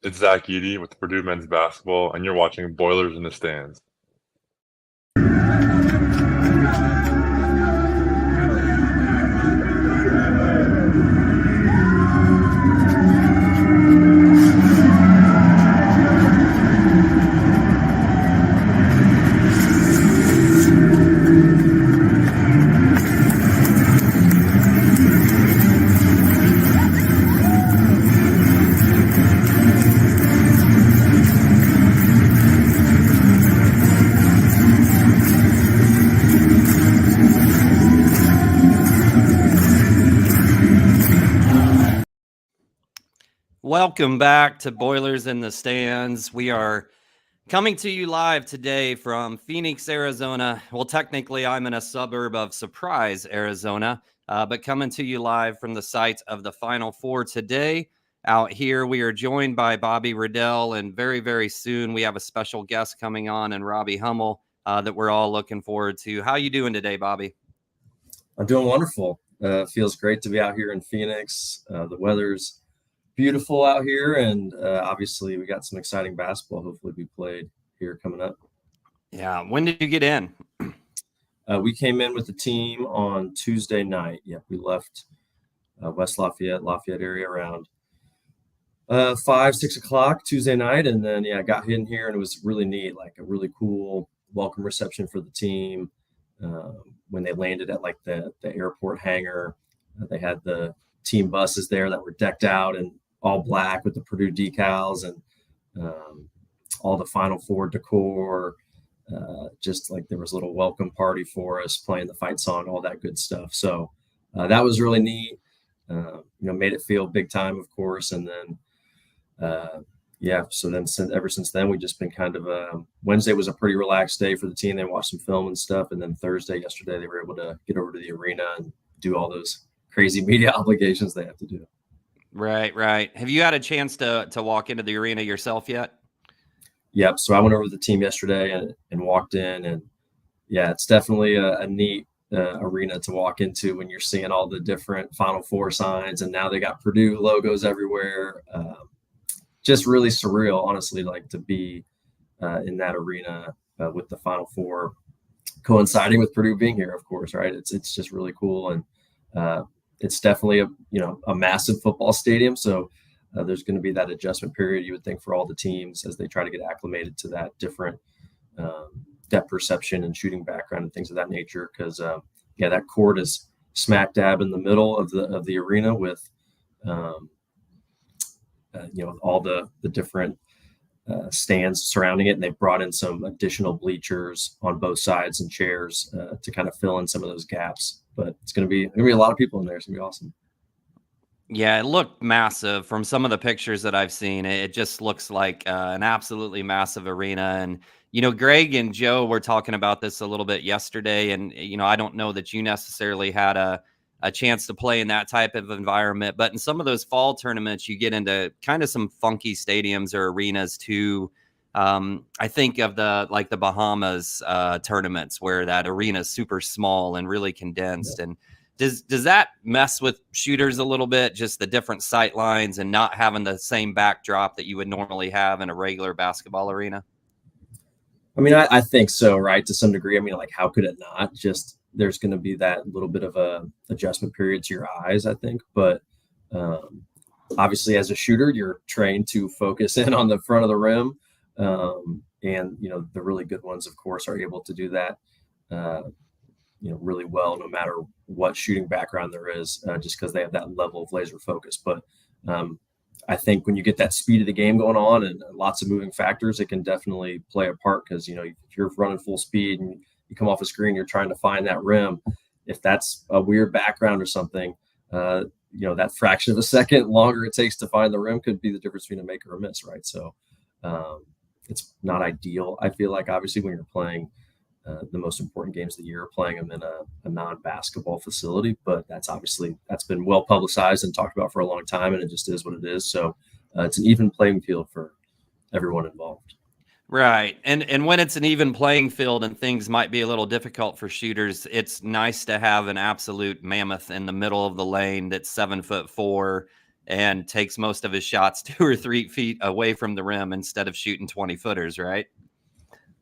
It's Zach Edey with Purdue men's basketball, and you're watching Boilers in the Stands. Welcome back to Boilers in the Stands. We are coming to you live today from Phoenix, Arizona. Well, technically, I'm in a suburb of Surprise, Arizona, but coming to you live from the site of the Final Four today. Out here, we are joined by Bobby Riddell, and very, very soon we have a special guest coming on, and Robbie Hummel, that we're all looking forward to. How you doing today, Bobby? I'm doing wonderful. Feels great to be out here in Phoenix. The weather's beautiful out here, and obviously we got some exciting basketball hopefully be played here coming up. Yeah. When did you get in? We came in with the team on Tuesday night. Yeah, we left West Lafayette area around 5-6 o'clock Tuesday night, and then got in here, and it was really neat, like a really cool welcome reception for the team. When they landed at like the airport hangar, they had the team buses there that were decked out and all black with the Purdue decals and all the Final Four decor. Just like there was a little welcome party for us, playing the fight song, all that good stuff. So that was really neat. Made it feel big time, of course. And then, so then ever since then, we've just been kind of Wednesday was a pretty relaxed day for the team. They watched some film and stuff. And then yesterday, they were able to get over to the arena and do all those crazy media obligations they have to do. Right. Have you had a chance to walk into the arena yourself yet? Yep. So I went over with the team yesterday and walked in, and it's definitely a neat arena to walk into when you're seeing all the different Final Four signs, and now they got Purdue logos everywhere. Just really surreal, honestly, like to be in that arena with the Final Four coinciding with Purdue being here, of course, right? It's just really cool. And it's definitely a massive football stadium. So there's going to be that adjustment period, you would think, for all the teams as they try to get acclimated to that different depth perception and shooting background and things of that nature. Because that court is smack dab in the middle of the arena with all the different stands surrounding it, and they brought in some additional bleachers on both sides and chairs to kind of fill in some of those gaps. But it's going to be a lot of people in there. It's going to be awesome. Yeah, it looked massive from some of the pictures that I've seen. It just looks like an absolutely massive arena. And, Greg and Joe were talking about this a little bit yesterday. And, I don't know that you necessarily had a chance to play in that type of environment. But in some of those fall tournaments, you get into kind of some funky stadiums or arenas too. I think of the Bahamas tournaments where that arena is super small and really condensed. Yeah. And does that mess with shooters a little bit, just the different sight lines and not having the same backdrop that you would normally have in a regular basketball arena? I mean, I think so, right? To some degree. I mean, like, how could it not? Just there's going to be that little bit of a adjustment period to your eyes, I think. But obviously, as a shooter, you're trained to focus in on the front of the rim. And the really good ones, of course, are able to do that really well, no matter what shooting background there is, just because they have that level of laser focus. But I think when you get that speed of the game going on and lots of moving factors, it can definitely play a part, because if you're running full speed and you come off a screen, you're trying to find that rim. If that's a weird background or something, that fraction of a second longer it takes to find the rim could be the difference between a make or a miss, right? So it's not ideal. I feel like, obviously, when you're playing the most important games of the year, playing them in a non-basketball facility, but that's been well publicized and talked about for a long time, and it just is what it is. So it's an even playing field for everyone involved. Right. And when it's an even playing field and things might be a little difficult for shooters, it's nice to have an absolute mammoth in the middle of the lane that's 7'4", and takes most of his shots 2 or 3 feet away from the rim instead of shooting 20-footers, right?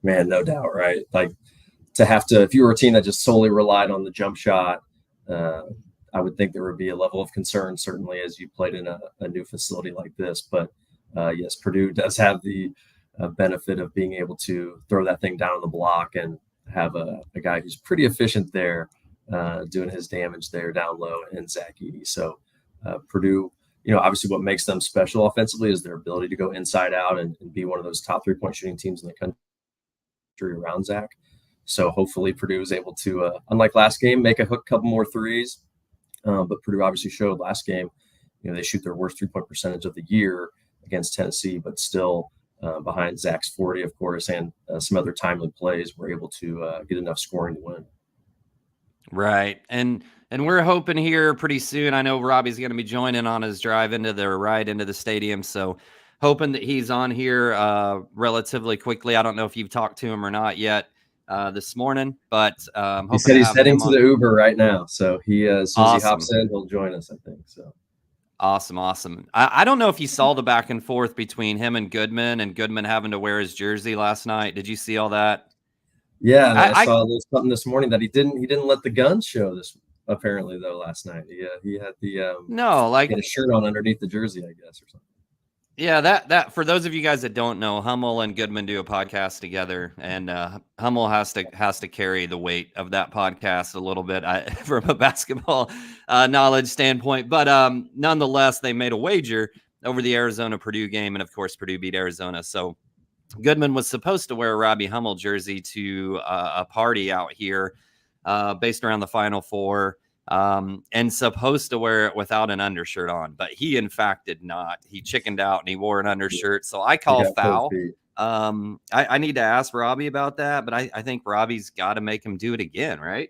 Man, no doubt, right? Like if you were a team that just solely relied on the jump shot, I would think there would be a level of concern, certainly as you played in a new facility like this. But yes, Purdue does have the benefit of being able to throw that thing down on the block and have a guy who's pretty efficient there doing his damage there down low in Zach Edey. So Purdue, obviously what makes them special offensively is their ability to go inside out and be one of those top 3-point shooting teams in the country around Zach. So hopefully Purdue is able to, unlike last game, make a couple more threes. But Purdue obviously showed last game, they shoot their worst 3-point percentage of the year against Tennessee, but still behind Zach's 40, of course, and some other timely plays were able to get enough scoring to win. Right. And we're hoping here pretty soon. I know Robbie's going to be joining on his drive into the ride into the stadium. So hoping that he's on here relatively quickly. I don't know if you've talked to him or not yet this morning, but he said he's heading to the Uber right now. So he, as soon as he hops in, he'll join us, I think. So awesome. I don't know if you saw the back and forth between him and Goodman having to wear his jersey last night. Did you see all that? Yeah, I saw something this morning that he didn't let the guns show this apparently though last night. He had the he had a shirt on underneath the jersey, I guess, or something. Yeah, that for those of you guys that don't know, Hummel and Goodman do a podcast together, and Hummel has to carry the weight of that podcast a little bit from a basketball knowledge standpoint. But nonetheless, they made a wager over the Arizona-Purdue game, and of course, Purdue beat Arizona. So Goodman was supposed to wear a Robbie Hummel jersey to a party out here based around the Final Four. And supposed to wear it without an undershirt on, but he in fact did not. He chickened out and he wore an undershirt. So I call foul. I need to ask Robbie about that, but I think Robbie's got to make him do it again, right?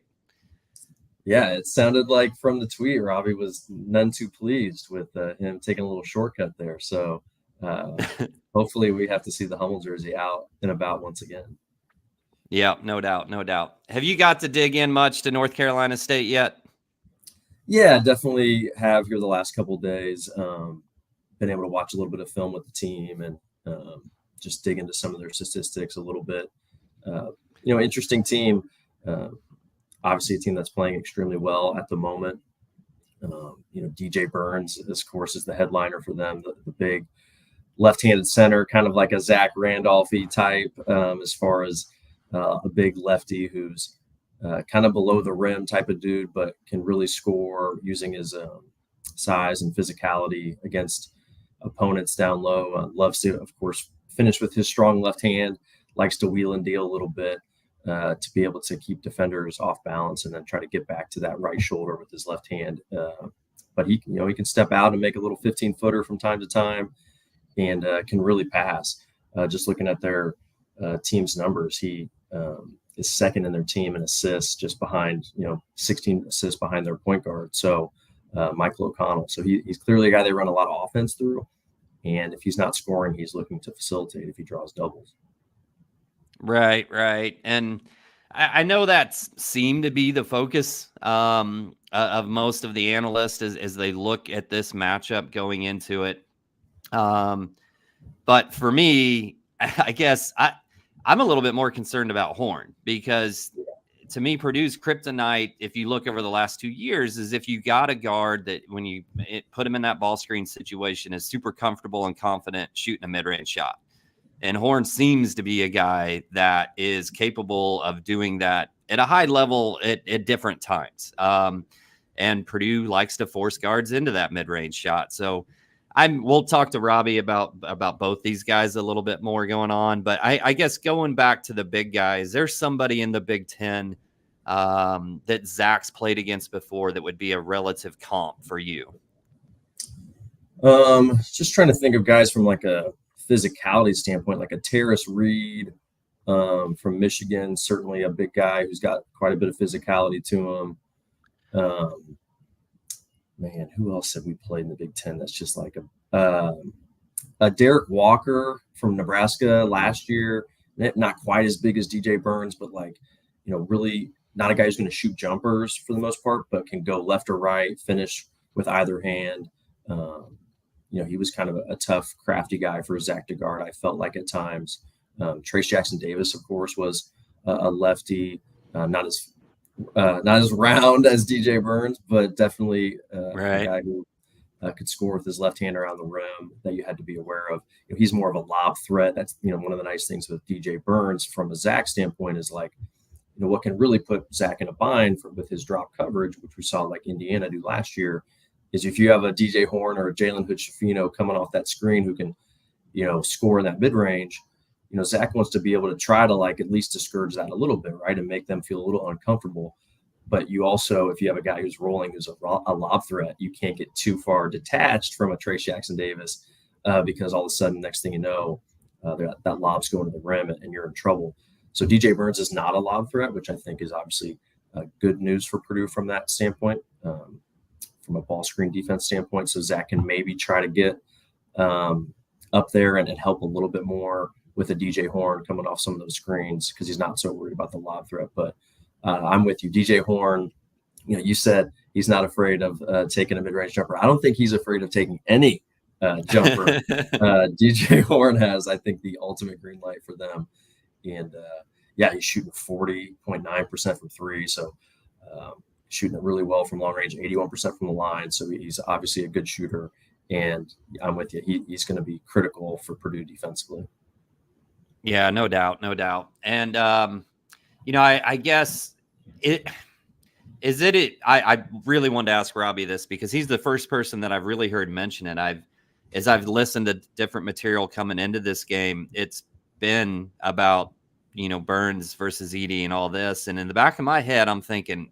Yeah, it sounded like from the tweet, Robbie was none too pleased with him taking a little shortcut there. So hopefully we have to see the Hummel jersey out and about once again. Yeah, no doubt. Have you got to dig in much to North Carolina State yet? Yeah, definitely have here the last couple of days. Been able to watch a little bit of film with the team and just dig into some of their statistics a little bit. Interesting team. Obviously, a team that's playing extremely well at the moment. DJ Burns, of course, is the headliner for them, the big left-handed center, kind of like a Zach Randolph-y type as far as a big lefty who's kind of below the rim type of dude, but can really score using his size and physicality against opponents down low. Loves to, of course, finish with his strong left hand, likes to wheel and deal a little bit to be able to keep defenders off balance and then try to get back to that right shoulder with his left hand. But he can step out and make a little 15-footer from time to time and can really pass. Just looking at their team's numbers, he is second in their team in assists, just behind, 16 assists behind their point guard. So Michael O'Connell. So he's clearly a guy they run a lot of offense through. And if he's not scoring, he's looking to facilitate if he draws doubles. Right. And I know that seemed to be the focus of most of the analysts as they look at this matchup going into it. But for me, I guess I'm a little bit more concerned about Horn because to me, Purdue's kryptonite, if you look over the last 2 years, is if you got a guard that when you put him in that ball screen situation is super comfortable and confident shooting a mid-range shot. And Horn seems to be a guy that is capable of doing that at a high level at different times. And Purdue likes to force guards into that mid-range shot. So we'll talk to Robbie about both these guys a little bit more going on. But I guess going back to the big guys, there's somebody in the Big Ten that Zach's played against before that would be a relative comp for you. Just trying to think of guys from like a physicality standpoint, like a Terrace Reed from Michigan, certainly a big guy who's got quite a bit of physicality to him. Man, who else have we played in the Big Ten that's just like a Derek Walker from Nebraska last year, not quite as big as DJ Burns, but like, really not a guy who's going to shoot jumpers for the most part, but can go left or right, finish with either hand. he was kind of a tough, crafty guy for Zach to guard, I felt like at times. Trace Jackson Davis, of course, was a lefty, not as round as DJ Burns, but definitely a guy who could score with his left hand around the rim that you had to be aware of. He's more of a lob threat. That's one of the nice things with DJ Burns from a Zach standpoint is like, what can really put Zach in a bind with his drop coverage, which we saw like Indiana do last year, is if you have a DJ Horn or a Jalen Hood-Schifino coming off that screen who can, score in that mid range. Zach wants to be able to try to like at least discourage that a little bit, right, and make them feel a little uncomfortable. But you also, if you have a guy who's rolling, who's a lob threat, you can't get too far detached from a Trace Jackson Davis because all of a sudden, next thing you know, that lob's going to the rim and you're in trouble. So DJ Burns is not a lob threat, which I think is obviously good news for Purdue from that standpoint, from a ball screen defense standpoint. So Zach can maybe try to get up there and help a little bit more with a DJ Horn coming off some of those screens because he's not so worried about the lob threat. But I'm with you. DJ Horn, you said he's not afraid of taking a mid-range jumper. I don't think he's afraid of taking any jumper. DJ Horn has, I think, the ultimate green light for them. And, he's shooting 40.9% from three. So shooting it really well from long range, 81% from the line. So he's obviously a good shooter. And I'm with you. He's going to be critical for Purdue defensively. Yeah, no doubt. No doubt. And, I guess I really wanted to ask Robbie this because he's the first person that I've really heard mention it. As I've listened to different material coming into this game, it's been about, Burns versus Edey and all this. And in the back of my head, I'm thinking,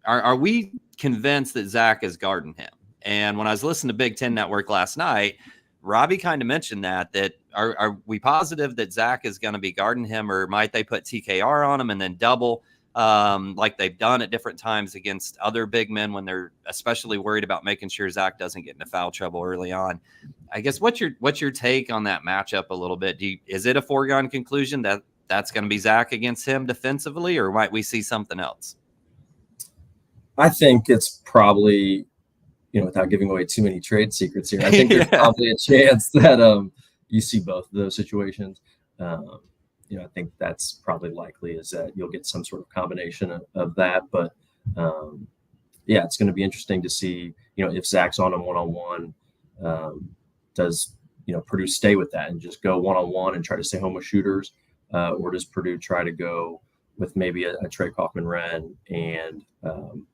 are we convinced that Zach is guarding him? And when I was listening to Big Ten Network last night, Robbie kind of mentioned that are we positive that Zach is going to be guarding him, or might they put TKR on him and then double like they've done at different times against other big men when they're especially worried about making sure Zach doesn't get into foul trouble early on? I guess what's your take on that matchup a little bit? Is it a foregone conclusion that that's going to be Zach against him defensively, or might we see something else? I think it's probably, without giving away too many trade secrets here, I think there's probably a chance that you see both of those situations. I think that's probably likely is that you'll get some sort of combination of that. But it's going to be interesting to see, if Zach's on him one-on-one, does, Purdue stay with that and just go one-on-one and try to stay home with shooters? Or does Purdue try to go with maybe a Trey Kaufman-Renn and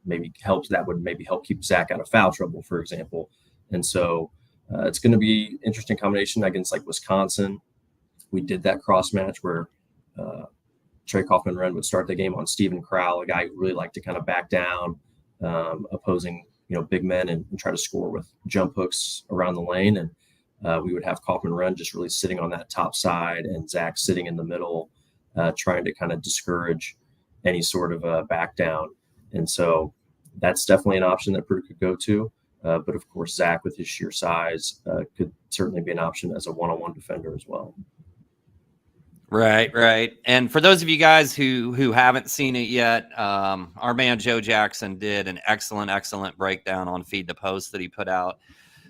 maybe help keep Zach out of foul trouble, for example. And so it's going to be interesting combination against like Wisconsin. We did that cross match where Trey Kaufman-Renn would start the game on Stephen Crowell, a guy who really liked to kind of back down opposing big men and try to score with jump hooks around the lane. And we would have Kaufman-Renn just really sitting on that top side and Zach sitting in the middle, trying to kind of discourage any sort of back down. And so that's definitely an option that Purdue could go to. But of course, Zach with his sheer size could certainly be an option as a one-on-one defender as well. Right. And for those of you guys who haven't seen it yet, our man Joe Jackson did an excellent breakdown on Feed the Post that he put out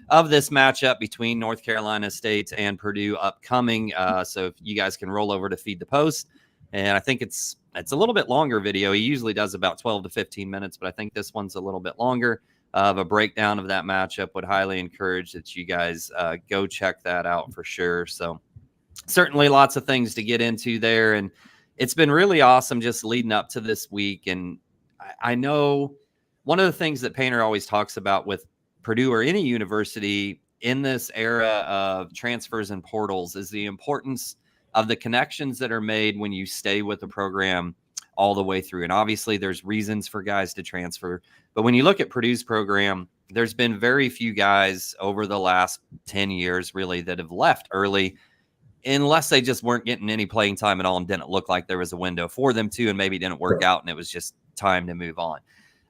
of this matchup between North Carolina State and Purdue upcoming. So if you guys can roll over to Feed the Post, and I think it's a little bit longer video. He usually does about 12 to 15 minutes, but I think this one's a little bit longer of a breakdown of that matchup. Would highly encourage that you guys go check that out for sure. So certainly lots of things to get into there. And it's been really awesome just leading up to this week. And I know one of the things that Painter always talks about with Purdue or any university in this era of transfers and portals is the importance of the connections that are made when you stay with the program all the way through. And obviously there's reasons for guys to transfer, but when you look at Purdue's program, there's been very few guys over the last 10 years really that have left early, unless they just weren't getting any playing time at all and didn't look like there was a window for them to, and maybe didn't work out and it was just time to move on.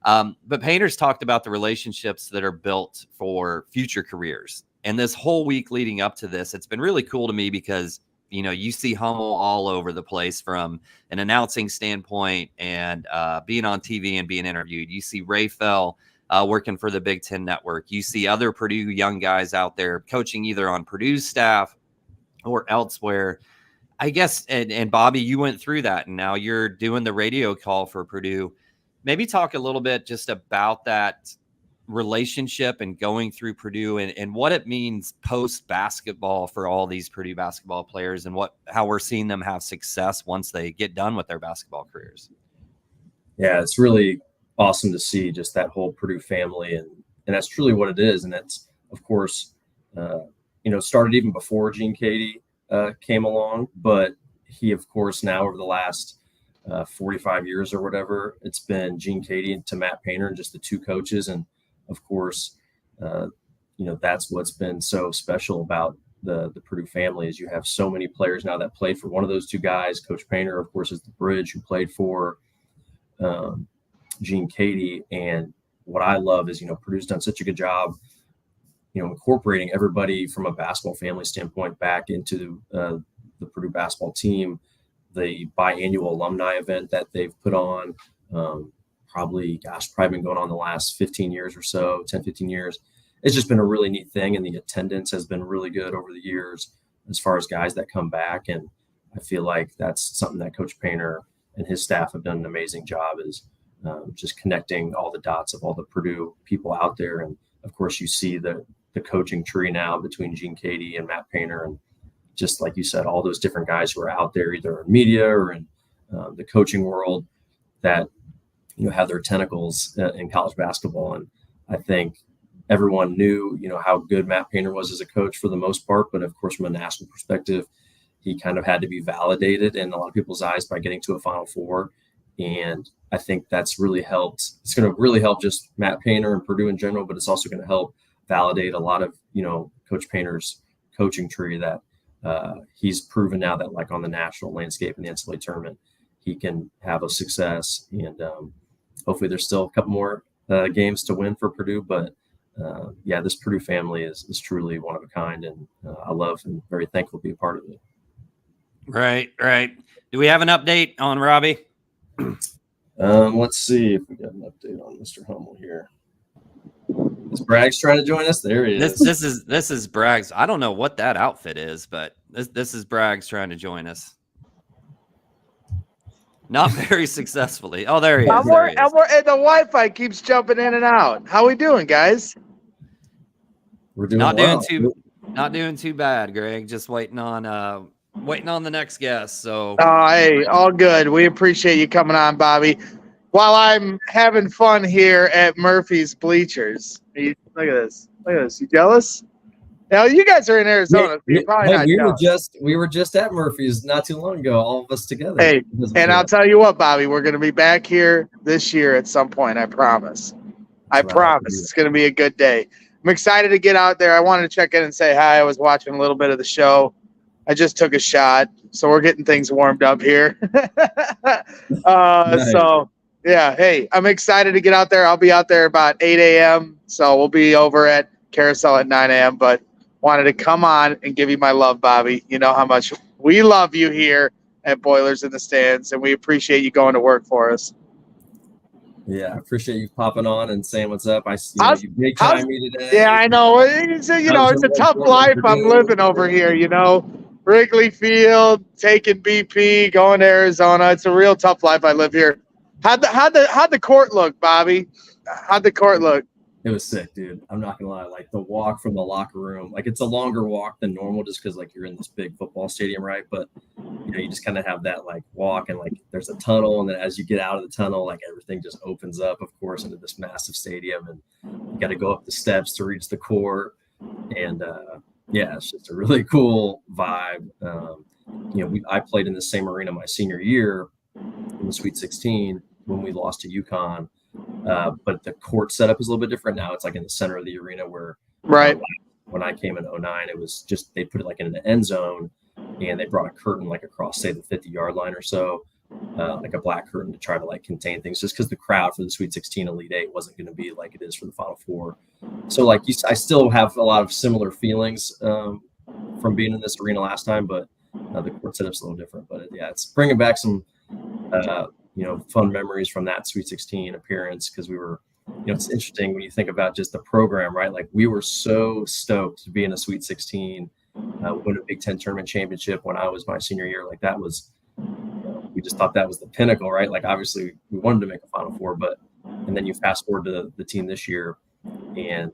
But Painter's talked about the relationships that are built for future careers. And this whole week leading up to this, it's been really cool to me because, you see Hummel all over the place from an announcing standpoint and being on TV and being interviewed. You see Ray Fell working for the Big Ten Network. You see other Purdue young guys out there coaching either on Purdue's staff or elsewhere. I guess, and Bobby, you went through that, and now you're doing the radio call for Purdue. Maybe talk a little bit just about that relationship and going through Purdue and what it means post basketball for all these Purdue basketball players, and how we're seeing them have success once they get done with their basketball careers. Yeah, it's really awesome to see just that whole Purdue family, and that's truly what it is. And that's, of course, started even before Gene Keady came along, but he, of course, now over the last 45 years or whatever, it's been Gene Keady to Matt Painter and just the two coaches. And of course, that's what's been so special about the Purdue family is you have so many players now that played for one of those two guys. Coach Painter, of course, is the bridge who played for Gene Keady. And what I love is, Purdue's done such a good job, incorporating everybody from a basketball family standpoint back into the Purdue basketball team. The biannual alumni event that they've put on, probably been going on the last 15 years or so, 10, 15 years. It's just been a really neat thing. And the attendance has been really good over the years as far as guys that come back. And I feel like that's something that Coach Painter and his staff have done an amazing job is just connecting all the dots of all the Purdue people out there. And of course you see the coaching tree now between Gene Keady and Matt Painter. And just like you said, all those different guys who are out there either in media or in the coaching world that, have their tentacles in college basketball. And I think everyone knew, how good Matt Painter was as a coach for the most part. But of course, from a national perspective, he kind of had to be validated in a lot of people's eyes by getting to a Final Four. And I think that's really helped. It's going to really help just Matt Painter and Purdue in general, but it's also going to help validate a lot of, Coach Painter's coaching tree that he's proven now that like on the national landscape in the NCAA tournament, he can have a success. And hopefully there's still a couple more games to win for Purdue. But this Purdue family is truly one of a kind. And I love and very thankful to be a part of it. Right. Do we have an update on Robbie? Let's see if we got an update on Mr. Hummel here. Is Bragg's trying to join us? There he is. This is Bragg's. I don't know what that outfit is, but this is Bragg's trying to join us. Not very successfully. Oh, there he is. And the Wi-Fi keeps jumping in and out. How we doing, guys? We're doing not well. doing too bad, Greg. Just waiting on the next guest. So hey, all good. We appreciate you coming on, Bobby. While I'm having fun here at Murphy's Bleachers. Look at this. You jealous? Now you guys are in Arizona. So you're probably not jealous. We were just at Murphy's not too long ago, all of us together. Hey, and I'll tell you what, Bobby, we're going to be back here this year at some point. I promise. I promise. It's going to be a good day. I'm excited to get out there. I wanted to check in and say hi. I was watching a little bit of the show. I just took a shot, so we're getting things warmed up here. Nice. So, yeah, hey, I'm excited to get out there. I'll be out there about 8 a.m., so we'll be over at Carousel at 9 a.m., but wanted to come on and give you my love, Bobby. You know how much we love you here at Boilers in the Stands, and we appreciate you going to work for us. Yeah, I appreciate you popping on and saying what's up. You big time me today. Yeah, I know. It's a tough life I'm living over here, Wrigley Field, taking BP, going to Arizona. It's a real tough life I live here. How'd the court look, Bobby? How'd the court look? It was sick, dude. I'm not gonna lie. Like the walk from the locker room, like it's a longer walk than normal, just because like you're in this big football stadium, right? But you just kind of have that like walk, and like there's a tunnel, and then as you get out of the tunnel, like everything just opens up, of course, into this massive stadium, and you got to go up the steps to reach the court, and it's just a really cool vibe. I played in the same arena my senior year in the Sweet 16 when we lost to UConn. But the court setup is a little bit different now. It's like in the center of the arena where when I came in 2009, it was just they put it like in the end zone, and they brought a curtain like across, say, the 50-yard line or so, like a black curtain to try to like contain things, just because the crowd for the Sweet 16 Elite Eight wasn't going to be like it is for the Final Four. So like I still have a lot of similar feelings from being in this arena last time, but the court setup's a little different. But it's bringing back some fun memories from that Sweet 16 appearance, because we were it's interesting when you think about just the program, right? Like we were so stoked to be in a Sweet 16, win a Big Ten tournament championship when I was my senior year. Like that was, we just thought that was the pinnacle, right? Like obviously we wanted to make a Final Four, and then you fast forward to the team this year, and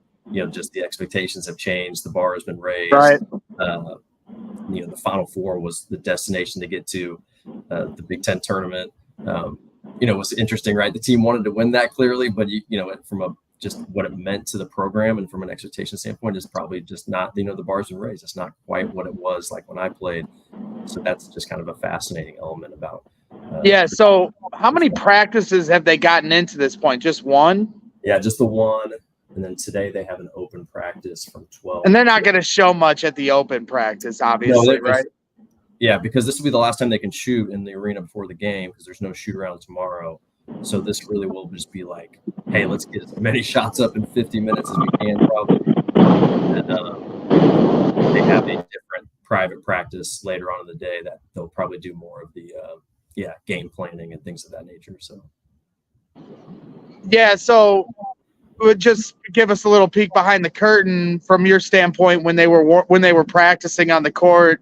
just the expectations have changed. The bar has been raised. Right. The Final Four was the destination to get to the Big Ten tournament. It was interesting, right? The team wanted to win that clearly, but from just what it meant to the program and from an expectation standpoint is probably just not, the bar's been raised. It's not quite what it was like when I played. So that's just kind of a fascinating element about. So how many practices have they gotten into this point? Just one? Yeah, just the one. And then today they have an open practice from 12. And they're not going to show much at the open practice, obviously, right? Yeah, because this will be the last time they can shoot in the arena before the game because there's no shoot around tomorrow. So this really will just be like, hey, let's get as many shots up in 50 minutes as we can probably. And they have a different private practice later on in the day that they'll probably do more of the game planning and things of that nature. So would just give us a little peek behind the curtain from your standpoint when they were practicing on the court.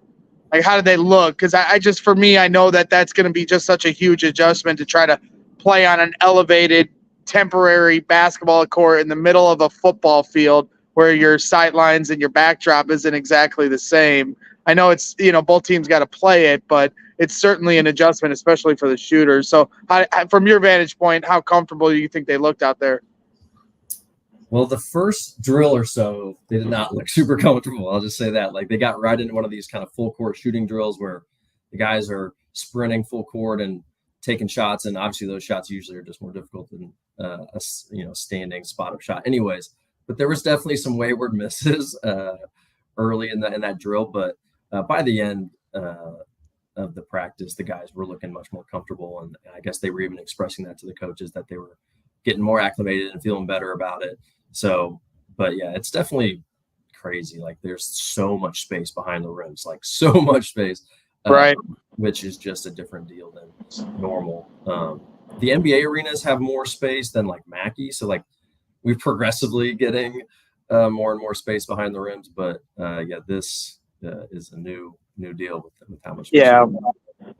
Like, how did they look? Because for me, I know that's going to be just such a huge adjustment to try to play on an elevated temporary basketball court in the middle of a football field where your sightlines and your backdrop isn't exactly the same. I know it's, both teams got to play it, but it's certainly an adjustment, especially for the shooters. So from your vantage point, how comfortable do you think they looked out there? Well, the first drill or so, they did not look super comfortable. I'll just say that. Like they got right into one of these kind of full court shooting drills where the guys are sprinting full court and taking shots. And obviously those shots usually are just more difficult than a standing spot up shot anyways. But there was definitely some wayward misses early in that drill. But by the end of the practice, the guys were looking much more comfortable. And I guess they were even expressing that to the coaches that they were getting more acclimated and feeling better about it. So, but yeah, it's definitely crazy. Like there's so much space behind the rims, like so much space, right? Which is just a different deal than normal. The NBA arenas have more space than like Mackey. So like we're progressively getting more and more space behind the rims. But this is a new deal with how much space. Yeah.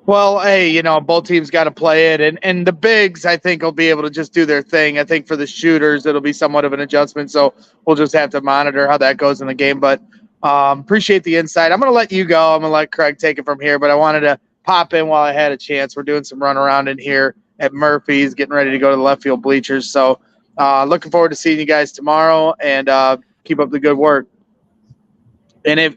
Well, hey, both teams got to play it, and the bigs, I think, will be able to just do their thing. I think for the shooters, it'll be somewhat of an adjustment, so we'll just have to monitor how that goes in the game. But appreciate the insight. I'm going to let you go. I'm going to let Kraig take it from here, but I wanted to pop in while I had a chance. We're doing some run around in here at Murphy's, getting ready to go to the left field bleachers. So looking forward to seeing you guys tomorrow, and keep up the good work. And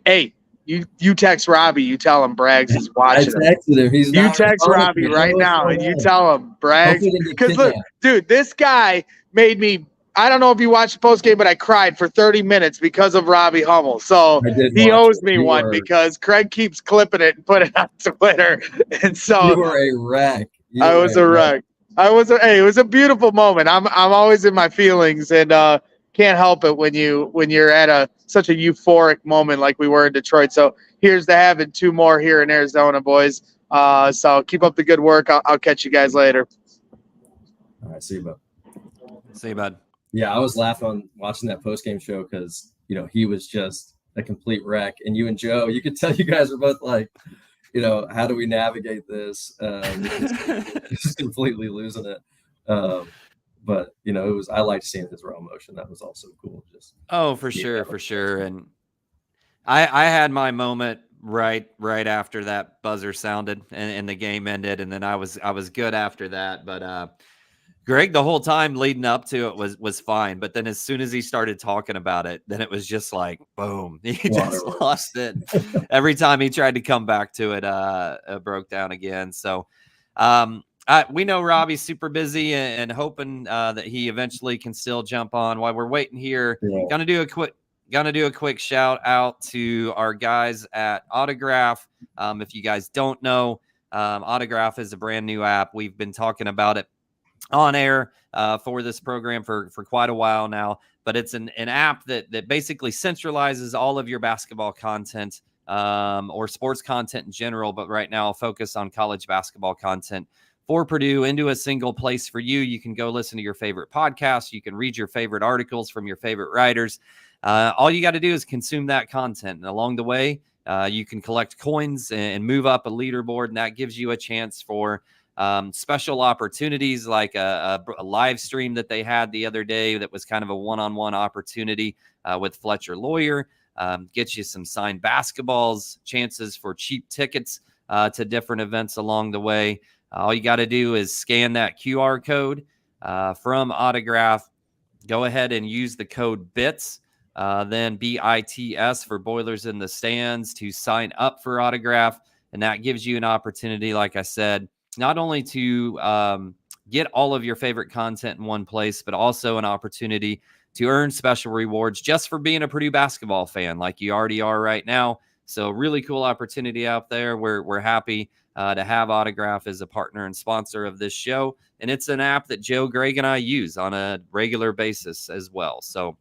you text Robbie, you tell him Braggs is watching. I texted him. You text Robbie right now, and you tell him Braggs. Because look, dude, this guy made me. I don't know if you watched the post game, but I cried for 30 minutes because of Robbie Hummel. So he owes me one because Kraig keeps clipping it and putting it on Twitter. And so you were a wreck. I was a wreck. It was a beautiful moment. I'm always in my feelings, and can't help it when you're at such a euphoric moment like we were in Detroit. So here's to having two more here in Arizona, boys. So keep up the good work. I'll catch you guys later. All right, see you, bud. See you, bud. Yeah, I was laughing on watching that post-game show because, he was just a complete wreck. And you and Joe, you could tell you guys were both like, how do we navigate this? Just completely losing it. But it was. I liked seeing his raw emotion. That was also cool. For sure. And I had my moment right after that buzzer sounded and the game ended, and then I was good after that. But Greg, the whole time leading up to it was fine. But then as soon as he started talking about it, then it was just like boom. He just lost it. Every time he tried to come back to it, broke down again. So. We know Robbie's super busy and hoping that he eventually can still jump on. While we're waiting here, gonna do a quick shout out to our guys at Autograph. If you guys don't know, Autograph is a brand new app. We've been talking about it on air for this program for quite a while now. But it's an app that basically centralizes all of your basketball content or sports content in general. But right now, I'll focus on college basketball content for Purdue into a single place for you. You can go listen to your favorite podcasts. You can read your favorite articles from your favorite writers. All you got to do is consume that content. And along the way, you can collect coins and move up a leaderboard, and that gives you a chance for special opportunities like a live stream that they had the other day that was kind of a one-on-one opportunity with Fletcher Lawyer. Get you some signed basketballs, chances for cheap tickets to different events along the way. All you got to do is scan that QR code from Autograph. Go ahead and use the code BITS, then BITS for Boilers in the Stands to sign up for Autograph. And that gives you an opportunity, like I said, not only to get all of your favorite content in one place, but also an opportunity to earn special rewards just for being a Purdue basketball fan like you already are right now. So really cool opportunity out there. We're happy to have Autograph as a partner and sponsor of this show. And it's an app that Joe, Greg, and I use on a regular basis as well. So,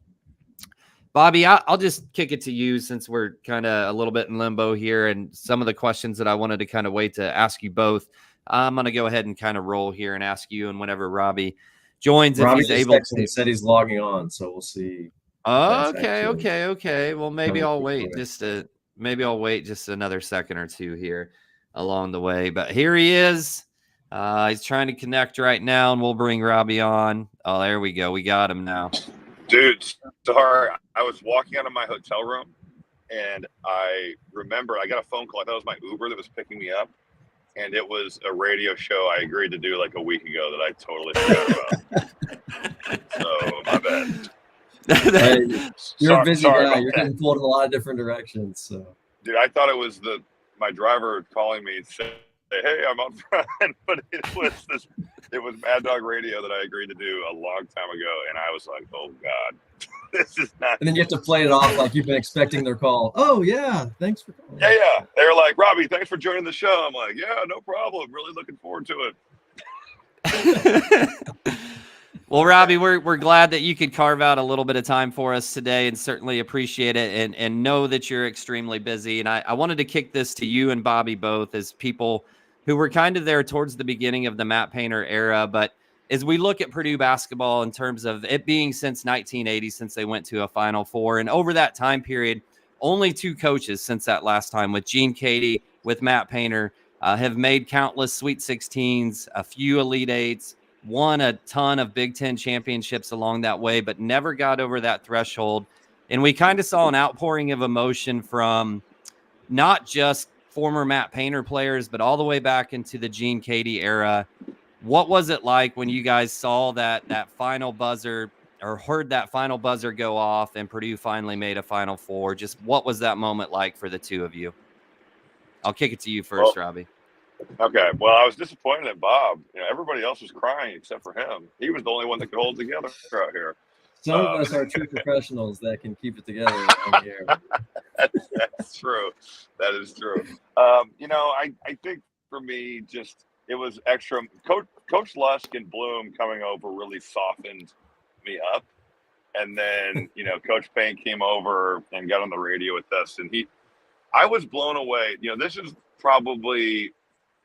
Bobby, I'll just kick it to you since we're kind of a little bit in limbo here. And some of the questions that I wanted to kind of wait to ask you both, I'm going to go ahead and kind of roll here and ask you. And whenever Robbie joins, Robbie if he's able to. He said he's logging on, so we'll see. Okay. Well, maybe I'll wait just another second or two here along the way. But here he is. He's trying to connect right now, and we'll bring Robbie on. Oh, there we go. We got him now. Dude, sorry. I was walking out of my hotel room, and I remember I got a phone call. I thought it was my Uber that was picking me up, and it was a radio show I agreed to do like a week ago that I totally forgot about. So, my bad. Hey, you're a busy guy. You're getting pulled in a lot of different directions. So, dude, I thought it was my driver calling me and saying, "Hey, I'm up front," but it was Mad Dog Radio that I agreed to do a long time ago, and I was like, "Oh God, this is not." And then you have to play it off like you've been expecting their call. Oh yeah, thanks for calling. Yeah. They were like, "Robbie, thanks for joining the show." I'm like, "Yeah, no problem. Really looking forward to it." Well, Robbie, we're glad that you could carve out a little bit of time for us today, and certainly appreciate it and know that you're extremely busy. And I wanted to kick this to you and Bobby both as people who were kind of there towards the beginning of the Matt Painter era. But as we look at Purdue basketball in terms of it being since 1980, since they went to a Final Four, and over that time period, only two coaches since that last time, with Gene Cady, with Matt Painter, have made countless Sweet 16s, a few Elite Eights, won a ton of Big Ten championships along that way, but never got over that threshold. And we kind of saw an outpouring of emotion from not just former Matt Painter players, but all the way back into the Gene Cady era. What was it like when you guys saw that final buzzer or heard that final buzzer go off and Purdue finally made a Final Four? Just what was that moment like for the two of you? I'll kick it to you first, Robbie. Okay. Well, I was disappointed at Bob. Everybody else was crying except for him. He was the only one that could hold it together out here. Some of us are true professionals that can keep it together on the air. That's true. That is true. I think for me, just it was extra. Coach Lusk and Bloom coming over really softened me up. And then, Coach Payne came over and got on the radio with us. And I was blown away. This is probably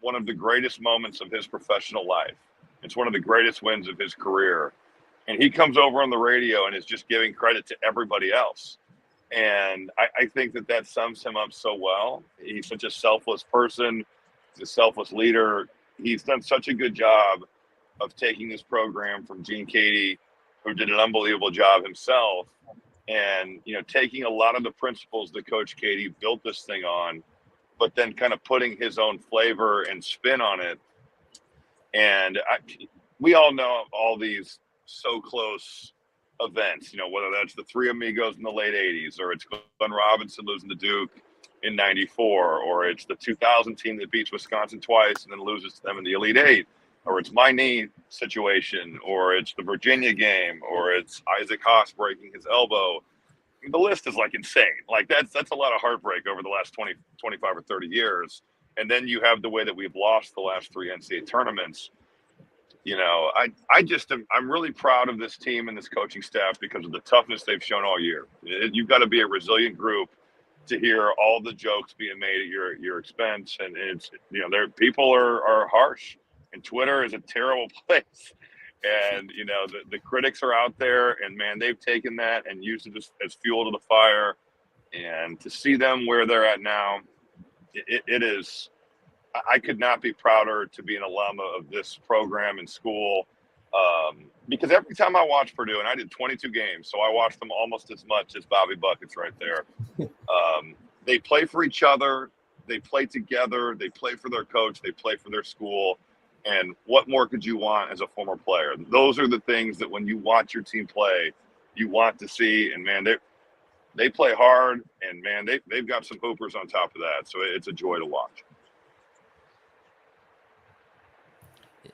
one of the greatest moments of his professional life. It's one of the greatest wins of his career. And he comes over on the radio and is just giving credit to everybody else. And I think that sums him up so well. He's such a selfless person. He's a selfless leader. He's done such a good job of taking this program from Gene Cady, who did an unbelievable job himself, and, taking a lot of the principles that Coach Cady built this thing on, but then kind of putting his own flavor and spin on it. And we all know all these so close events, whether that's the Three Amigos in the late 80s, or it's Glenn Robinson losing to Duke in 94, or it's the 2000 team that beats Wisconsin twice and then loses to them in the Elite Eight, or it's my knee situation, or it's the Virginia game, or it's Isaac Haas breaking his elbow. The list is insane. That's a lot of heartbreak over the last 20, 25 or 30 years. And then you have the way that we've lost the last three NCAA tournaments. I'm really proud of this team and this coaching staff because of the toughness they've shown all year. You've got to be a resilient group to hear all the jokes being made at your expense. And it's, people are harsh And Twitter is a terrible place. And, you know, the critics are out there, and, man, they've taken that and used it as fuel to the fire. And to see them where they're at now, it is – I could not be prouder to be an alum of this program and school, because every time I watch Purdue, and I did 22 games, so I watched them almost as much as Bobby Buckets right there. They play for each other. They play together. They play for their coach. They play for their school. And what more could you want as a former player? Those are the things that when you watch your team play, you want to see. And, man, they play hard, and, man, they've got some hoopers on top of that. So it's a joy to watch.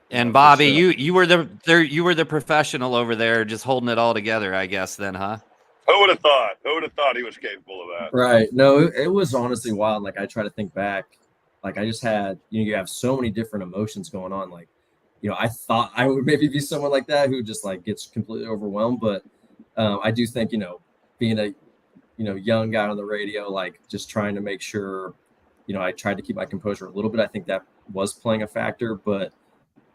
And Bobby, you were the professional over there, just holding it all together, I guess. Then, huh? Who would have thought? Who would have thought he was capable of that? Right. No, it was honestly wild. Like, I try to think back. Like, I just had, you have so many different emotions going on. Like, I thought I would maybe be someone like that who just like gets completely overwhelmed. But I do think, being a, young guy on the radio, like just trying to make sure, I tried to keep my composure a little bit. I think that was playing a factor. But,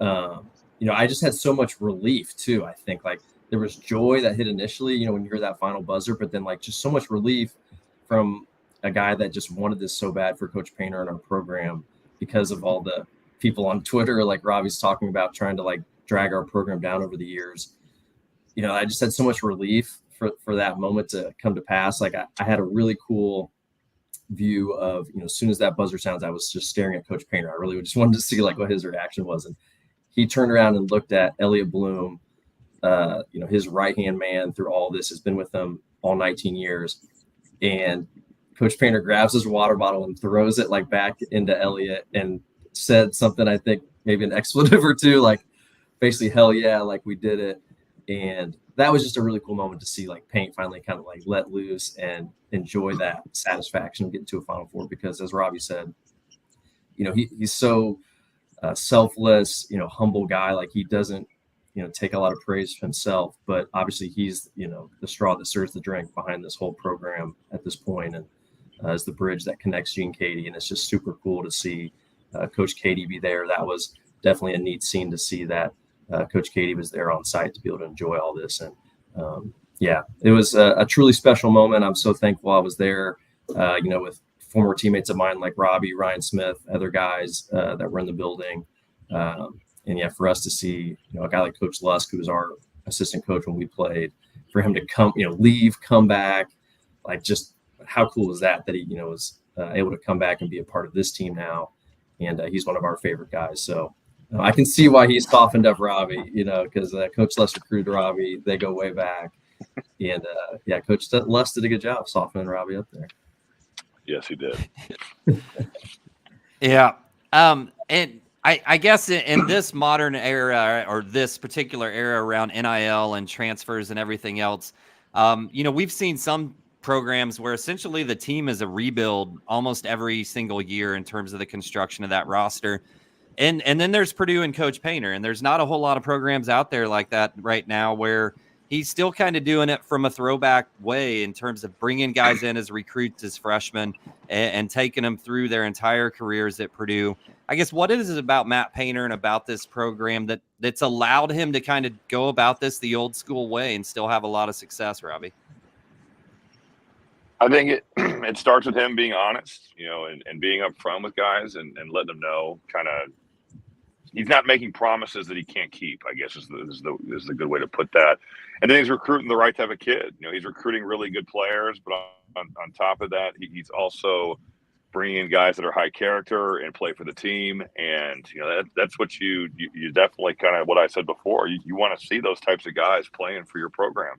I just had so much relief too. I think like there was joy that hit initially, when you hear that final buzzer, but then like just so much relief from a guy that just wanted this so bad for Coach Painter and our program because of all the people on Twitter, like Robbie's talking about, trying to like drag our program down over the years. I just had so much relief for that moment to come to pass. Like I had a really cool view of, as soon as that buzzer sounds, I was just staring at Coach Painter. I really just wanted to see like what his reaction was. And he turned around and looked at Elliot Bloom, his right-hand man through all this, has been with them all 19 years. And Coach Painter grabs his water bottle and throws it like back into Elliot and said something, I think maybe an expletive or two, like basically, hell yeah, like we did it. And that was just a really cool moment to see like Paint finally kind of like let loose and enjoy that satisfaction of getting to a Final Four, because as Robbie said, he's so selfless, humble guy. Like he doesn't, take a lot of praise for himself, but obviously he's, the straw that stirs the drink behind this whole program at this point, and is the bridge that connects Gene Katie. And it's just super cool to see Coach Katie be there. That was definitely a neat scene to see that Coach Katie was there on site to be able to enjoy all this. And it was a truly special moment. I'm so thankful I was there, with former teammates of mine like Robbie, Ryan Smith, other guys that were in the building. For us to see, a guy like Coach Lusk, who was our assistant coach when we played, for him to come, leave, come back, like just how cool is that he, was able to come back and be a part of this team now. And he's one of our favorite guys. So I can see why he's softened up Robbie, because Coach Lusk recruited Robbie. They go way back. And Coach Lusk did a good job softening Robbie up there. Yes, he did. Yeah. And I guess in this modern era, or this particular era around NIL and transfers and everything else, we've seen some programs where essentially the team is a rebuild almost every single year in terms of the construction of that roster. And then there's Purdue and Coach Painter, and there's not a whole lot of programs out there like that right now, where he's still kind of doing it from a throwback way in terms of bringing guys in as recruits, as freshmen, and taking them through their entire careers at Purdue. I guess what is it about Matt Painter and about this program that's allowed him to kind of go about this the old school way and still have a lot of success, Robbie? I think it starts with him being honest, and being upfront with guys and letting them know kind of he's not making promises that he can't keep, I guess is the good way to put that. And then he's recruiting the right type of kid. He's recruiting really good players, but on top of that, he's also bringing in guys that are high character and play for the team. And, that's what you definitely kind of what I said before. You want to see those types of guys playing for your program.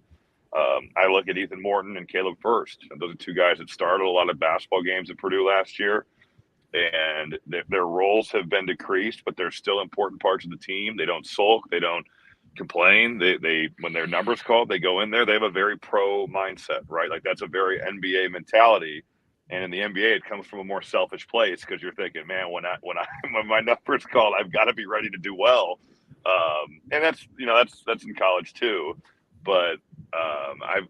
I look at Ethan Morton and Caleb First. And those are two guys that started a lot of basketball games at Purdue last year. And their roles have been decreased, but they're still important parts of the team. They don't sulk. They don't complain. They when their number's called, they go in there. They have a very pro mindset, right? Like that's a very NBA mentality. And in the NBA, it comes from a more selfish place because you're thinking, man, when my number's called, I've got to be ready to do well. And that's in college too. But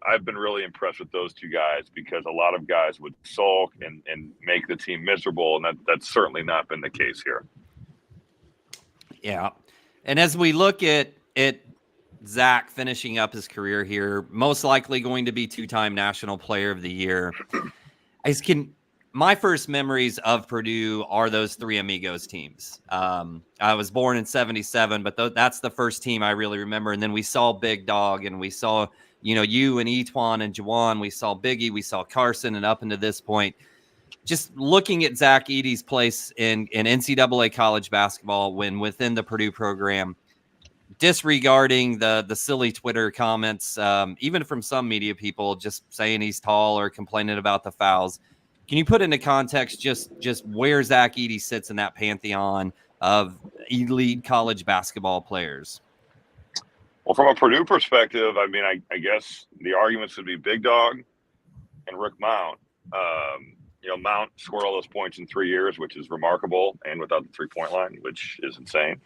I've been really impressed with those two guys because a lot of guys would sulk and make the team miserable, and that's certainly not been the case here. Yeah. And as we look at Zach finishing up his career here, most likely going to be 2-time National Player of the Year. My first memories of Purdue are those Three Amigos teams. I was born in '77, but that's the first team I really remember. And then we saw Big Dog, and we saw, you and Etwan and Juwan. We saw Biggie, we saw Carson, and up into this point, just looking at Zach Edey's place in NCAA college basketball when within the Purdue program, disregarding the silly Twitter comments, even from some media people just saying he's tall or complaining about the fouls. Can you put into context just where Zach Edey sits in that pantheon of elite college basketball players? Well, from a Purdue perspective, I mean, I guess the arguments would be Big Dog and Rick Mount. Mount scored all those points in 3 years, which is remarkable, and without the three-point line, which is insane.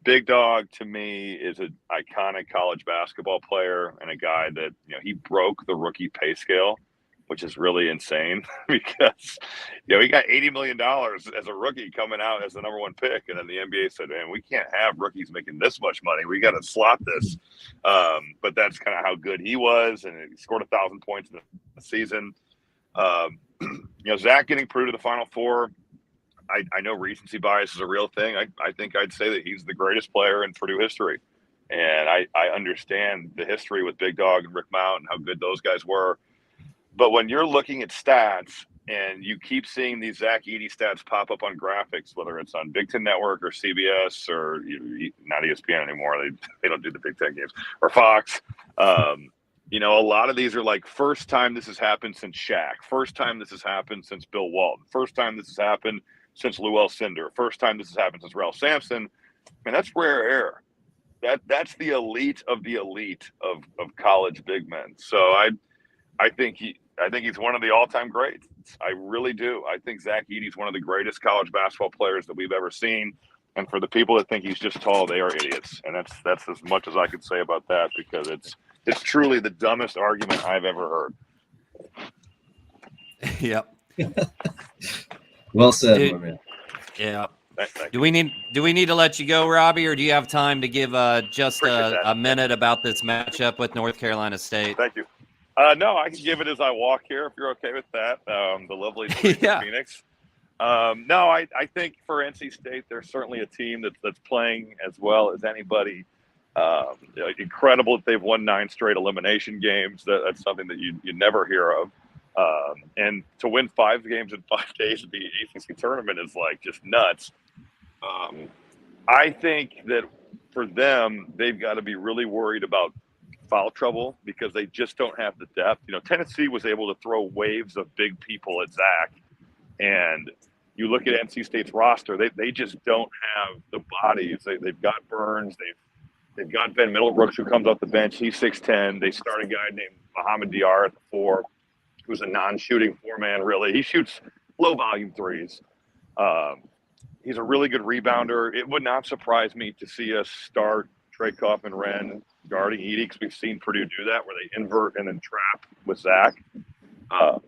Big Dog to me is an iconic college basketball player and a guy that, he broke the rookie pay scale, which is really insane because, he got $80 million as a rookie coming out as the number one pick. And then the NBA said, man, we can't have rookies making this much money. We got to slot this. But that's kind of how good he was. And he scored 1,000 points in the season. Zach getting Purdue to the Final Four. I know recency bias is a real thing. I think I'd say that he's the greatest player in Purdue history. And I understand the history with Big Dog and Rick Mount and how good those guys were. But when you're looking at stats and you keep seeing these Zach Edey stats pop up on graphics, whether it's on Big Ten Network or CBS or not ESPN anymore, they don't do the Big Ten games, or Fox, a lot of these are like first time this has happened since Shaq, first time this has happened since Bill Walton, first time this has happened since Llewellyn Cinder, first time this has happened since Ralph Sampson. And that's rare air. That's the elite of the elite of college big men. So I think he's one of the all-time greats. I really do. I think Zach Edey's one of the greatest college basketball players that we've ever seen. And for the people that think he's just tall, they are idiots. And that's as much as I could say about that because it's truly the dumbest argument I've ever heard. Yep. Well said, my man. Yeah. Thank Do we need to let you go, Robbie, or do you have time to give just a minute about this matchup with North Carolina State? Thank you. No, I can give it as I walk here if you're okay with that. The lovely Phoenix. No, I think for NC State, there's certainly a team that's playing as well as anybody. Incredible that they've won 9 straight elimination games. That's something that you never hear of. And to win 5 games in 5 days of the ACC tournament is like just nuts. I think that for them, they've got to be really worried about foul trouble because they just don't have the depth. Tennessee was able to throw waves of big people at Zach, and you look at NC State's roster, they just don't have the bodies. They've got Burns, they've got Ben Middlebrooks who comes off the bench. He's 6'10". They start a guy named Mohamed Diarra at the 4, who's a non-shooting 4-man. Really, he shoots low volume threes. He's a really good rebounder. It would not surprise me to see us start Trey Kaufman-Renn guarding Edey because we've seen Purdue do that where they invert and then trap with Zach.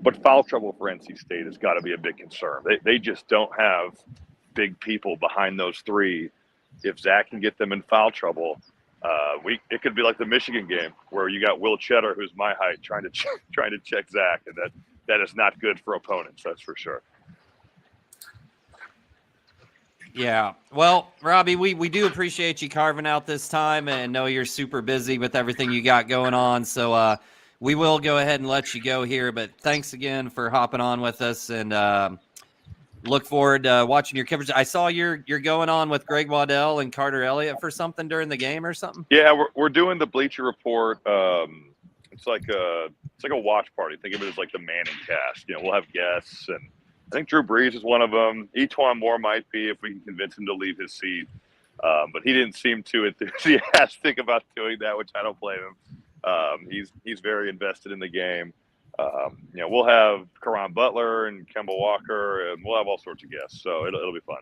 But foul trouble for NC State has got to be a big concern. They just don't have big people behind those 3. If Zach can get them in foul trouble, it could be like the Michigan game where you got Will Cheddar, who's my height, trying to check Zach, and that is not good for opponents. That's for sure. Yeah. Well, Robbie, we do appreciate you carving out this time and know you're super busy with everything you got going on. So we will go ahead and let you go here. But thanks again for hopping on with us and look forward to watching your coverage. I saw you're going on with Greg Waddell and Carter Elliott for something during the game or something. Yeah, we're doing the Bleacher Report. It's like a watch party. Think of it as like the Manning cast. We'll have guests, and I think Drew Brees is one of them. Etwan Moore might be if we can convince him to leave his seat. But he didn't seem too enthusiastic about doing that, which I don't blame him. He's very invested in the game. We'll have Karan Butler and Kemba Walker, and we'll have all sorts of guests. So it'll be fun.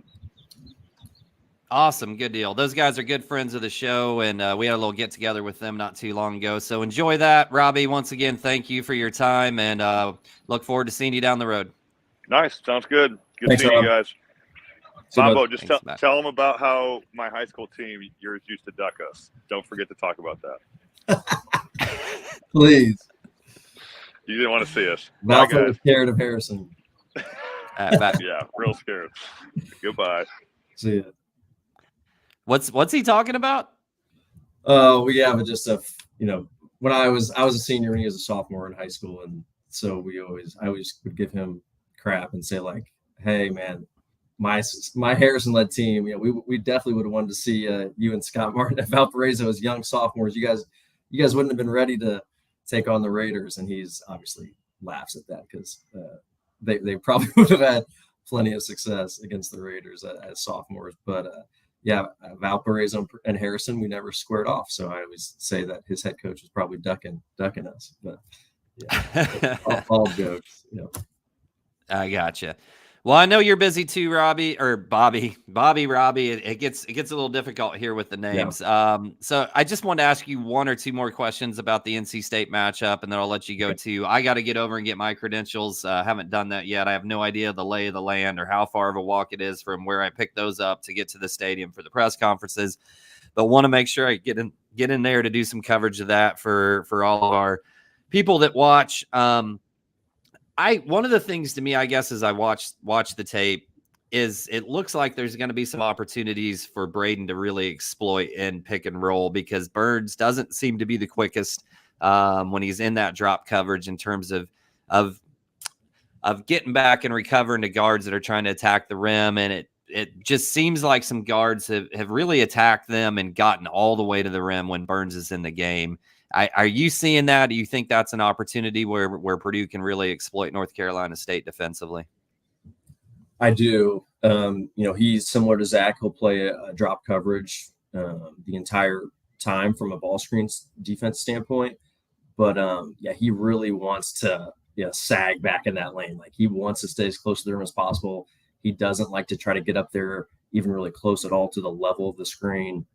Awesome. Good deal. Those guys are good friends of the show, and we had a little get-together with them not too long ago. So enjoy that. Robbie, once again, thank you for your time, and look forward to seeing you down the road. Nice. Sounds good. Good Thanks, seeing you Rob. guys. Mambo, just Thanks, Matt. tell them about how my high school team, yours, used to duck us. Don't forget to talk about that. Please. You didn't want to see us. Val Bye, guys. was scared of Harrison. Yeah, real scared. Goodbye. See ya. What's he talking about? We have just when I was a senior and he was a sophomore in high school, and so I always would give him crap and say like, hey man, my Harrison led team, we definitely would have wanted to see you and Scott Martin at Valparaiso as young sophomores. You guys wouldn't have been ready to take on the Raiders, and he's obviously laughs at that because they probably would have had plenty of success against the Raiders as sophomores. But Valparaiso and Harrison, we never squared off. So I always say that his head coach was probably ducking us. But yeah, all jokes. I gotcha. Well, I know you're busy too, Robbie. It gets a little difficult here with the names. Yeah. So I just wanted to ask you one or two more questions about the NC State matchup, and then I'll let you go too. I got to get over and get my credentials. Haven't done that yet. I have no idea the lay of the land or how far of a walk it is from where I picked those up to get to the stadium for the press conferences. But want to make sure I get in there to do some coverage of that for all of our people that watch. One of the things to me, I guess, as I watch the tape is it looks like there's going to be some opportunities for Braden to really exploit in pick and roll, because Burns doesn't seem to be the quickest when he's in that drop coverage in terms of getting back and recovering to guards that are trying to attack the rim. And it just seems like some guards have really attacked them and gotten all the way to the rim when Burns is in the game. Are you seeing that? Do you think that's an opportunity where Purdue can really exploit North Carolina State defensively? I do. He's similar to Zach. He'll play a drop coverage the entire time from a ball screen defense standpoint. But he really wants to sag back in that lane. Like, he wants to stay as close to the rim as possible. He doesn't like to try to get up there even really close at all to the level of the screen.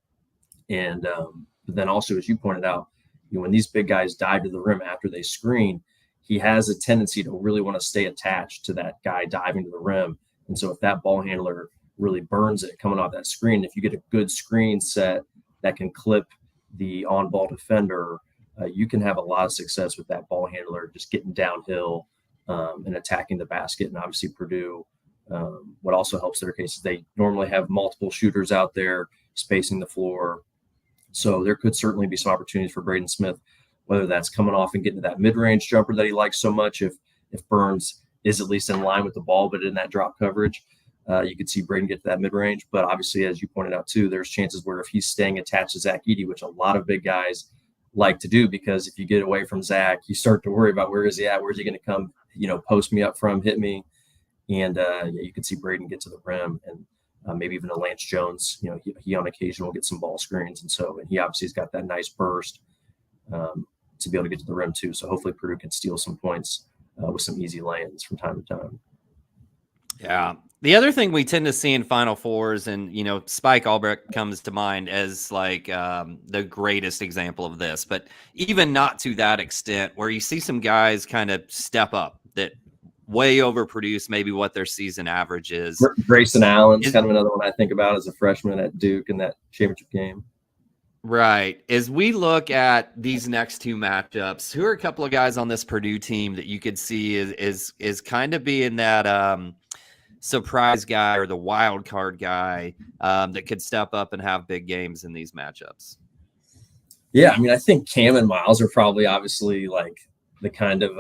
And but then also, as you pointed out, when these big guys dive to the rim after they screen, he has a tendency to really want to stay attached to that guy diving to the rim. And so if that ball handler really burns it coming off that screen, if you get a good screen set that can clip the on-ball defender, you can have a lot of success with that ball handler just getting downhill and attacking the basket. And obviously Purdue, what also helps their case is they normally have multiple shooters out there spacing the floor. So there could certainly be some opportunities for Braden Smith, whether that's coming off and getting to that mid-range jumper that he likes so much. If Burns is at least in line with the ball, but in that drop coverage, you could see Braden get to that mid-range. But obviously, as you pointed out too, there's chances where if he's staying attached to Zach Edey, which a lot of big guys like to do, because if you get away from Zach, you start to worry about where is he at? Where's he going to come, post me up from, hit me? And you could see Braden get to the rim, and maybe even a Lance Jones, he on occasion will get some ball screens. And he obviously has got that nice burst to be able to get to the rim too. So hopefully Purdue can steal some points with some easy lands from time to time. Yeah. The other thing we tend to see in Final Fours, and, Spike Albrecht comes to mind as like the greatest example of this, but even not to that extent, where you see some guys kind of step up that way overproduce maybe what their season average is. Grayson Allen's kind of another one I think about as a freshman at Duke in that championship game. Right. As we look at these next two matchups, who are a couple of guys on this Purdue team that you could see is kind of being that surprise guy or the wild card guy that could step up and have big games in these matchups? Yeah, I think Cam and Miles are probably obviously like the kind of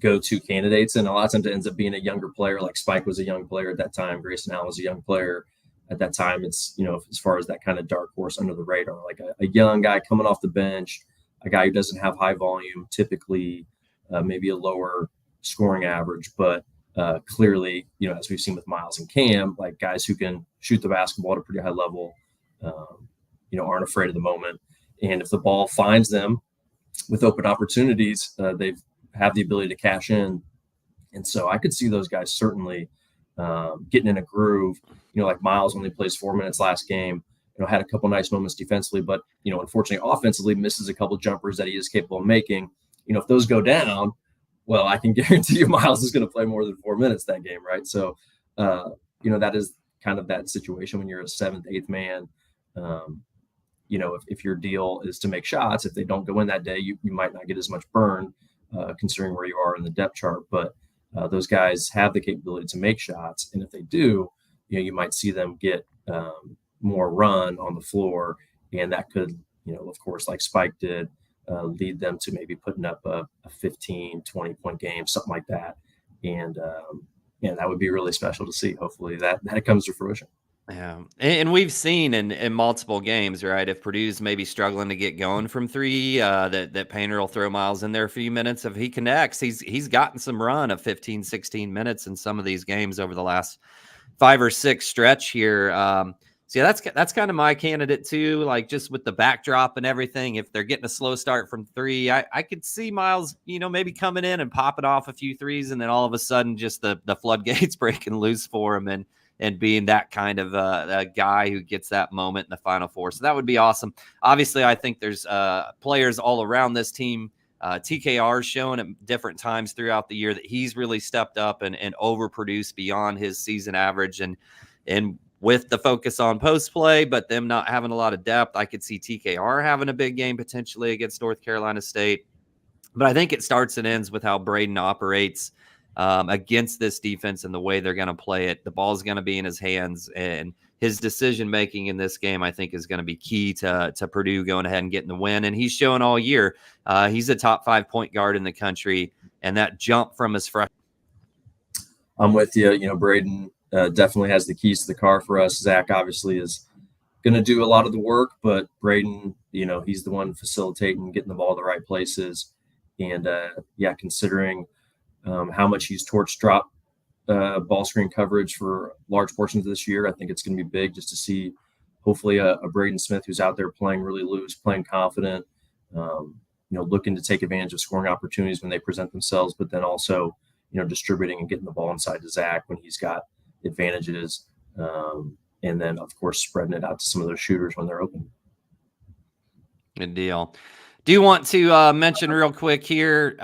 go-to candidates, and a lot of times it ends up being a younger player. Like Spike was a young player at that time. Grayson Allen was a young player at that time. It's, as far as that kind of dark horse under the radar, like a young guy coming off the bench, a guy who doesn't have high volume, typically maybe a lower scoring average, but clearly, as we've seen with Miles and Cam, like guys who can shoot the basketball at a pretty high level, aren't afraid of the moment. And if the ball finds them with open opportunities, they have the ability to cash in. And so I could see those guys certainly getting in a groove. Like Miles only plays 4 minutes last game, had a couple nice moments defensively, but, unfortunately offensively misses a couple jumpers that he is capable of making. If those go down, well, I can guarantee you Miles is going to play more than 4 minutes that game. Right. So, that is kind of that situation when you're a seventh, eighth man. If your deal is to make shots, if they don't go in that day, you might not get as much burn, considering where you are in the depth chart. But those guys have the capability to make shots, and if they do, you might see them get more run on the floor, and that could, of course, like Spike did, lead them to maybe putting up a 15, 20-point game, something like that. And that would be really special to see. Hopefully that comes to fruition. Yeah. And we've seen in multiple games, right? If Purdue's maybe struggling to get going from three, that Painter will throw Miles in there a few minutes. If he connects, he's gotten some run of 15, 16 minutes in some of these games over the last 5 or 6 stretch here. So yeah, that's kind of my candidate too. Like just with the backdrop and everything, if they're getting a slow start from three, I could see Miles, maybe coming in and popping off a few threes, and then all of a sudden just the floodgates breaking loose for him and being that kind of a guy who gets that moment in the Final Four. So that would be awesome. Obviously, I think there's players all around this team. TKR showing at different times throughout the year that he's really stepped up and overproduced beyond his season average. And with the focus on post play, but them not having a lot of depth, I could see TKR having a big game potentially against North Carolina State. But I think it starts and ends with how Braden operates against this defense and the way they're going to play it. The ball's going to be in his hands, and his decision-making in this game, I think, is going to be key to Purdue going ahead and getting the win. And he's shown all year he's a top 5 point guard in the country, and that jump from his freshman. I'm with you. Braden definitely has the keys to the car for us. Zach obviously is going to do a lot of the work, but Braden, he's the one facilitating, getting the ball to the right places. And considering how much he's torched drop ball screen coverage for large portions of this year, I think it's going to be big just to see hopefully a Braden Smith who's out there playing really loose, playing confident, looking to take advantage of scoring opportunities when they present themselves, but then also, distributing and getting the ball inside to Zach when he's got advantages. And then, of course, spreading it out to some of those shooters when they're open. Good deal. Do you want to mention real quick here,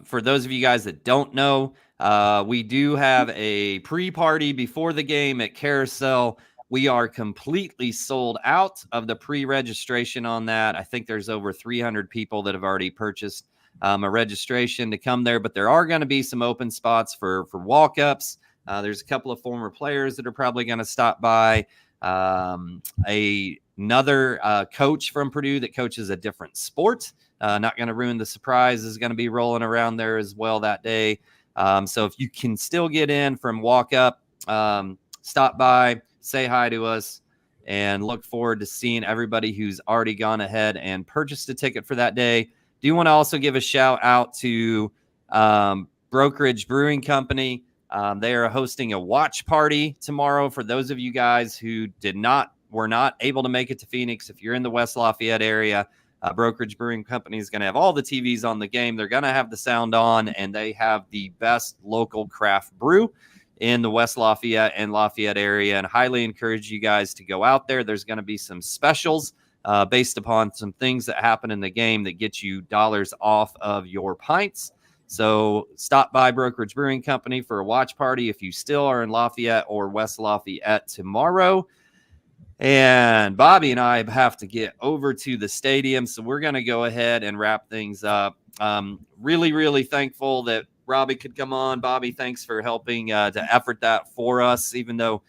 for those of you guys that don't know, we do have a pre-party before the game at Carousel. We are completely sold out of the pre-registration on that. I think there's over 300 people that have already purchased a registration to come there, but there are going to be some open spots for walk-ups. There's a couple of former players that are probably going to stop by. Another coach from Purdue that coaches a different sport, not going to ruin the surprise, is going to be rolling around there as well that day. So if you can still get in from walk up, stop by, say hi to us, and look forward to seeing everybody who's already gone ahead and purchased a ticket for that day. Do you want to also give a shout out to Brokerage Brewing Company? They are hosting a watch party tomorrow for those of you guys who were not able to make it to Phoenix. If you're in the West Lafayette area, Brokerage Brewing Company is going to have all the TVs on the game. They're going to have the sound on, and they have the best local craft brew in the West Lafayette and Lafayette area, and highly encourage you guys to go out there. There's going to be some specials based upon some things that happen in the game that get you dollars off of your pints. So stop by Brokerage Brewing Company for a watch party if you still are in Lafayette or West Lafayette tomorrow. And Bobby and I have to get over to the stadium, so we're going to go ahead and wrap things up. Really, really thankful that Robbie could come on. Bobby, thanks for helping to effort that for us, even though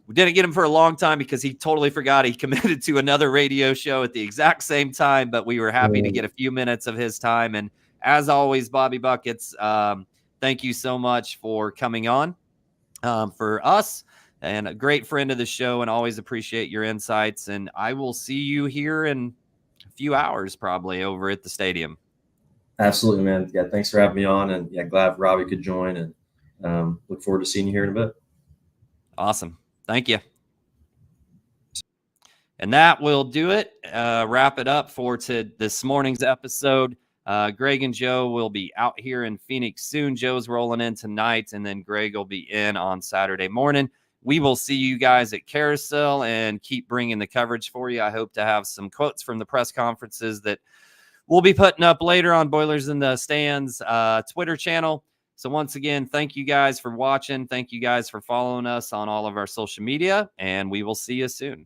we didn't get him for a long time because he totally forgot he committed to another radio show at the exact same time, but we were happy to get a few minutes of his time. And as always, Bobby Buckets, thank you so much for coming on for us, and a great friend of the show, and always appreciate your insights. And I will see you here in a few hours, probably over at the stadium. Absolutely, man. Yeah, thanks for having me on, and glad Robbie could join, and look forward to seeing you here in a bit. Awesome. Thank you. And that will do it. Wrap it up for this morning's episode. Greg and Joe will be out here in Phoenix soon. Joe's rolling in tonight, and then Greg will be in on Saturday morning. We will see you guys at Carousel and keep bringing the coverage for you. I hope to have some quotes from the press conferences that we'll be putting up later on Boilers in the Stands Twitter channel. So once again, thank you guys for watching. Thank you guys for following us on all of our social media, and we will see you soon.